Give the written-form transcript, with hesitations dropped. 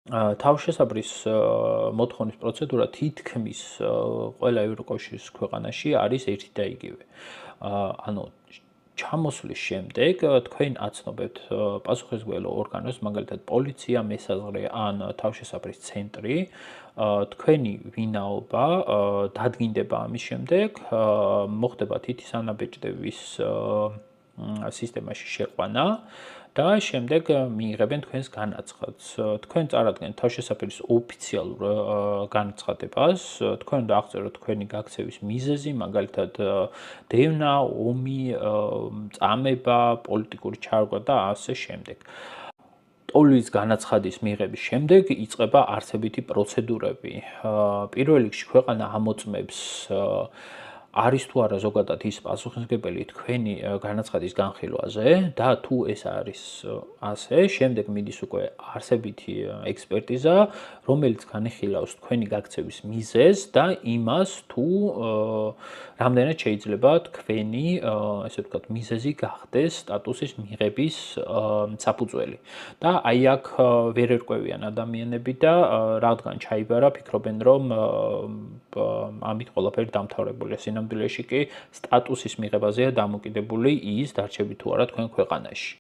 თავშესაფრის მოთხოვნის პროცედურა თითქმის ყველა ევროკავშირის ქვეყანაში არის ერთი და იგივე. ანუ ჩამოსვლის შემდეგ თქვენ აცნობებთ პასუხისმგებლო ორგანოს, მაგალითად პოლიცია, მესაზღვრე ან თავშესაფრის ცენტრი, თქვენი ვინაობა დადგინდება ამის შემდეგ, მოხდება თითის ანაბეჭდების სისტემაში შეყვანა და შემდეგ მიიღებენ თქვენს განაცხადს. თქვენ წარადგენთ თავშესაფრის ოფიციალურ განაცხადებას, თქვენ უნდა აღწეროთ თქვენი გაქცევის მიზეზი, მაგალითად დევნა, ომი, წამება, პოლიტიკური ჩარგვა და ასე შემდეგ. ტოლვის განაცხადის მიღების შემდეგ იწყება არსებითი პროცედურები. პირველ რიგში ქვეყანა ამოწმებს არის თუ არა ზოგადად ის პასუხისმგებელი თქვენი განაცხადის განხილვაზე და თუ ეს არის ასე, შემდეგ მიდის უკვე არსებითი ექსპერტიზა, რომელიც განიხილავს თქვენი გაქცევის მიზეზს და იმას, თუ რამდენად შეიძლება თქვენი, ესე ვთქვათ, მიზეზი გახდეს სტატუსის მიღების საფუძველი. და აი აქ ვერ ერკვევიან ადამიანები და რადგან ჩაიბარა, ფიქრობენ, რომ ამით ყველაფერი დამთავრებულია. სინამდვილეში კი სტატუსის მიღებაზეა დამოკიდებული ის დარჩებით თუ არა თქვენ ქვეყანაში.